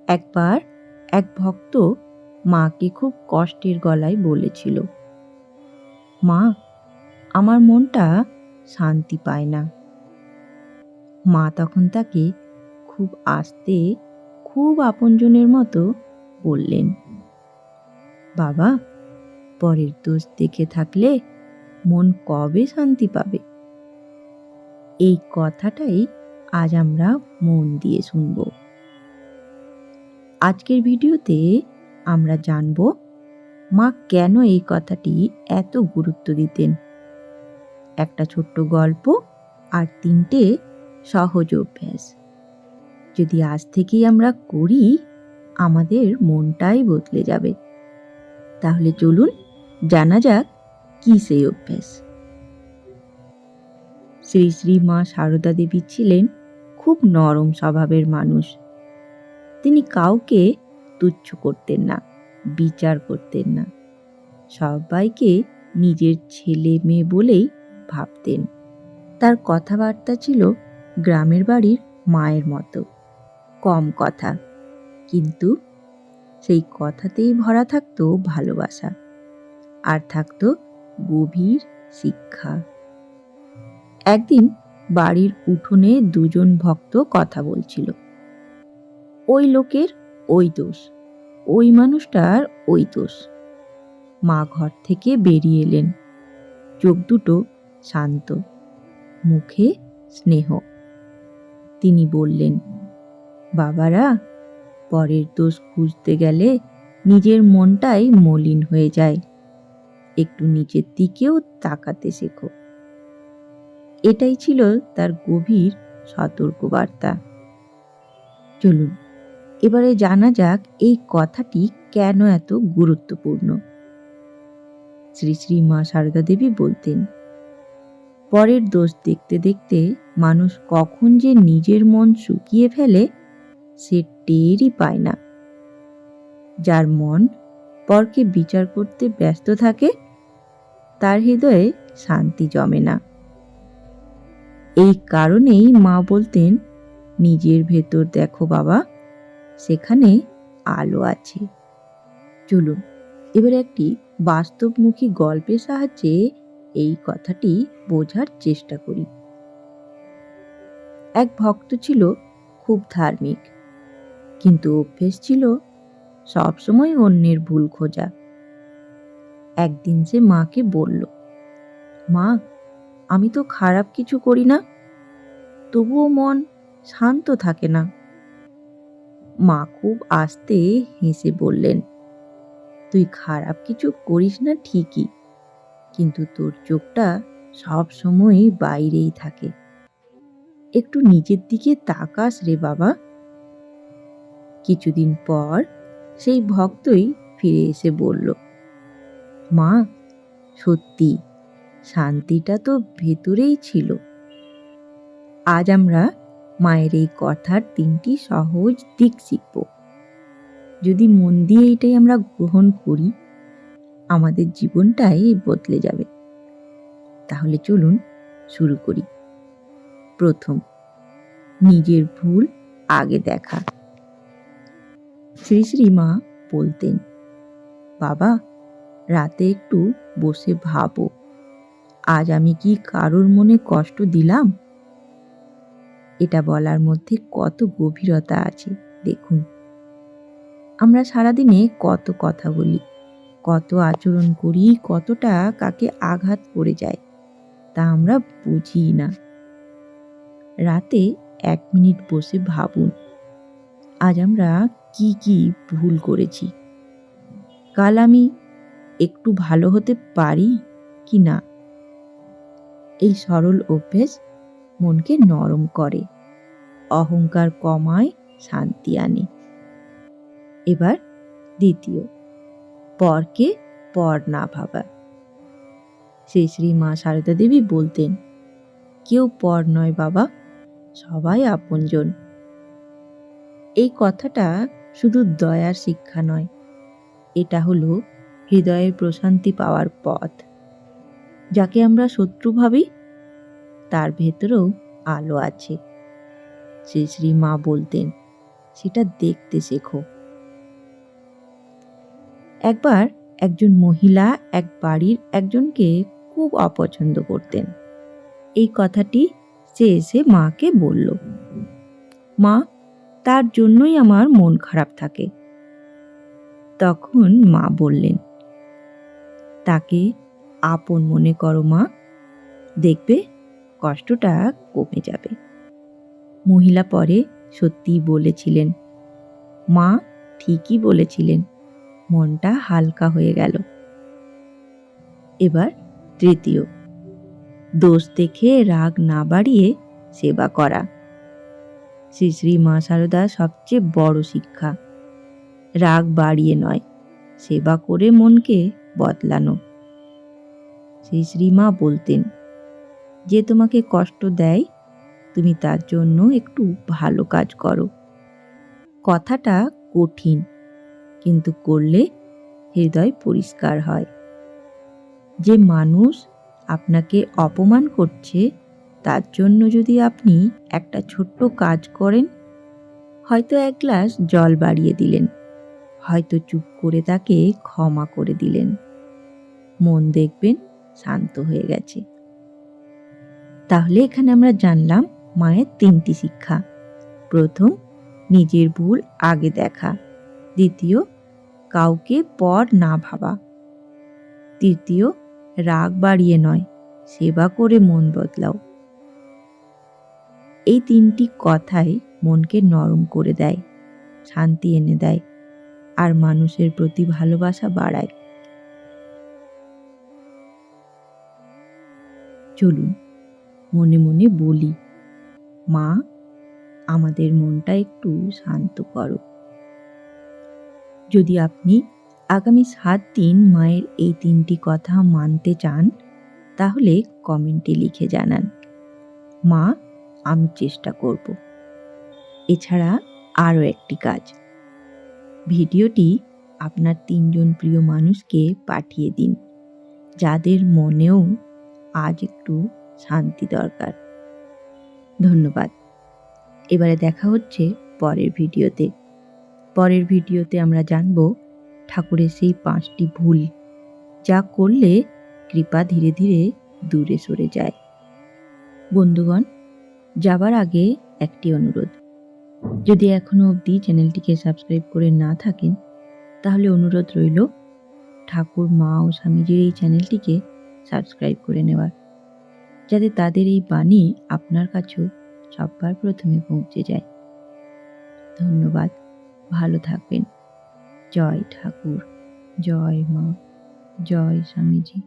একবার এক ভক্ত মাকে খুব কষ্টের গলায় বলেছিল, মা, আমার মনটা শান্তি পায় না। মা তখন তাকে খুব আস্তে, খুব আপনজনের মতো বললেন, বাবা, পরের দোষ দেখে থাকলে মন কবে শান্তি পাবে? এই কথাটাই আজ আমরা মন দিয়ে শুনব। আজকের ভিডিওতে আমরা জানব মা কেন এই কথাটি এত গুরুত্ব দিতেন। একটা ছোট্ট গল্প আর 3টে সহজ অভ্যাস যদি আজ থেকেই আমরা করি, আমাদের মনটাই বদলে যাবে। তাহলে চলুন জানা যাক কি সেই অভ্যাস। শ্রী শ্রী মা সারদা দেবী ছিলেন খুব নরম স্বভাবের মানুষ। তিনি কাউকে তুচ্ছ করতেন না, বিচার করতেন না। সবাইকে নিজের ছেলে মেয়ে বলেই ভাবতেন। তার কথাবার্তা ছিল গ্রামের বাড়ির মায়ের মতো, কম কথা, কিন্তু সেই কথাতেই ভরা থাকতো ভালোবাসা, আর থাকতো গভীর শিক্ষা। একদিন বাড়ির উঠোনে দুজন ভক্ত কথা বলছিল। ওই লোকের ওই দোষ, ওই মানুষটার ওই দোষ। মা ঘর থেকে বেরিয়ে এলেন, চোখ দুটো শান্ত, মুখে স্নেহ। তিনি বললেন, বাবারা, পরের দোষ খুঁজতে গেলে নিজের মনটাই মলিন হয়ে যায়। একটু নিচের দিকেও তাকাতে শেখো। এটাই ছিল তার গভীর সতর্কবার্তা। চলুন এবারে জানা যাক এই কথাটি কেন এত গুরুত্বপূর্ণ। শ্রী শ্রী মা সারদা দেবী বলতেন, পরের দোষ দেখতে দেখতে মানুষ কখন যে নিজের মন শুকিয়ে ফেলে সে টেরই পায় না। যার মন পরকে বিচার করতে ব্যস্ত থাকে, তার হৃদয়ে শান্তি জমে না। এই কারণেই মা বলতেন, নিজের ভেতর দেখো বাবা, সেখানে আলো আছে। চলুন এবারে একটি বাস্তবমুখী গল্পের সাহায্যে এই কথাটি বোঝার চেষ্টা করি। এক ভক্ত ছিল খুব ধার্মিক, কিন্তু অভ্যেস ছিল সবসময় অন্যের ভুল খোঁজা। একদিন সে মাকে বলল, মা, আমি তো খারাপ কিছু করি না, তবুও মন শান্ত থাকে না। মা খুব আস্তে হেসে বললেন, তুই খারাপ কিছু করিস না ঠিকই, কিন্তু তোর চোখটা সব সময় বাইরেই থাকে। একটু নিজের দিকে তাকাস রে বাবা। কিছুদিন পর সেই ভক্তই ফিরে এসে বলল, মা, সত্যি শান্তিটা তো ভেতরেই ছিল। আজ আমরা মায়ের এই কথার 3টি সহজ দিক শিখব। যদি মন দিয়ে এটাই আমরা গ্রহণ করি, আমাদের জীবনটাই বদলে যাবে। তাহলে চলুন শুরু করি। প্রথম, নিজের ভুল আগে দেখা। শ্রী শ্রী মা বলতেন, বাবা, রাতে একটু বসে ভাবো, আজ আমি কি কারোর মনে কষ্ট দিলাম? এটা বলার মধ্যে কত গভীরতা আছে দেখুন। আমরা সারাদিনে কত কথা বলি, কত আচরণ করি, কতটা কাকে আঘাত করে যায়, তা আমরা বুঝি না। রাতে 1 মিনিট বসে ভাবুন, আজ আমরা কি কি ভুল করেছি। কাল আমি একটু ভালো হতে পারি কি না। এই সরল অভ্যেস মনকে নরম করে, অহংকার কমায়, শান্তি আনে। এবার দ্বিতীয়, পরকে পর না ভাবা। শ্রী শ্রী মা সারদা দেবী বলতেন, কেউ পর নয় বাবা, সবাই আপনজন। এই কথাটা শুধু দয়ার শিক্ষা নয়, এটা হলো হৃদয়ের প্রশান্তি পাওয়ার পথ। যাকে আমরা শত্রু ভাবি, তার ভেতরেও আলো আছে। শ্রী শ্রী মা বলতেন, সেটা দেখতে শেখো। একবার একজন মহিলা এক বাড়ির একজনকে খুব অপছন্দ করতেন। এই কথাটি সে এসে মাকে বলল। মা, তার জন্যই আমার মন খারাপ থাকে। তখন মা বললেন, তাকে আপন মনে করো মা, দেখবে কষ্টটা কমে যাবে। মহিলা পরে সত্যিই বলেছিলেন। মা ঠিকই বলেছিলেন, মনটা হালকা হয়ে গেল। এবার তৃতীয়, দোষ দেখে রাগ না বাড়িয়ে সেবা করা। শ্রী শ্রী মা শারদার সবচেয়ে বড় শিক্ষা, রাগ বাড়িয়ে নয়, সেবা করে মনকে বদলানো। শ্রী শ্রী মা বলতেন, যে তোমাকে কষ্ট দেয় তুমি তার জন্য একটু ভালো কাজ করো। কথাটা কঠিন, কিন্তু করলে হৃদয় পরিষ্কার হয়। যে মানুষ আপনাকে অপমান করছে তার জন্য যদি আপনি একটা ছোট্ট কাজ করেন, হয়তো এক গ্লাস জল বাড়িয়ে দিলেন, হয়তো চুপ করে তাকে ক্ষমা করে দিলেন, মন দেখবেন শান্ত হয়ে গেছে। তাহলে এখানে আমরা জানলাম মায়ের 3টি শিক্ষা। প্রথম, নিজের ভুল আগে দেখা। দ্বিতীয়, কাউকে পর না ভাবা। তৃতীয়, রাগ বাড়িয়ে নয়, সেবা করে মন বদলাও। এই 3টি কথাই মনকে নরম করে দেয়, শান্তি এনে দেয়, আর মানুষের প্রতি ভালোবাসা বাড়ায়। চলুন মনে মনে বলি, মা, আমাদের মনটা একটু শান্ত করো। যদি আপনি আগামী 7 দিন মায়ের এই 3টি কথা মানতে চান, তাহলে কমেন্টে লিখে জানান, মা, আমি চেষ্টা করব। এছাড়া আরও একটি কাজ, ভিডিওটি আপনার 3 জন প্রিয় মানুষকে পাঠিয়ে দিন, যাদের মনেও আজ একটু শান্তি দরকার। ধন্যবাদ। এবারে দেখা হচ্ছে পরের ভিডিওতে। পরের ভিডিওতে আমরা জানব ঠাকুরের সেই 5টি ভুল, যা করলে কৃপা ধীরে ধীরে দূরে সরে যায়। বন্ধুগণ, যাবার আগে একটি অনুরোধ, যদি এখনো অবধি চ্যানেলটিকে সাবস্ক্রাইব করে না থাকেন, তাহলে অনুরোধ রইল ঠাকুর, মা ও স্বামীজির এই চ্যানেলটিকে সাবস্ক্রাইব করে নেওয়ার, যাতে তাদের এই বাণী আপনার কাছেও সবার প্রথমে পৌঁছে যায়। ধন্যবাদ। ভালো থাকবেন। জয় ঠাকুর, জয় মা, জয় স্বামীজি।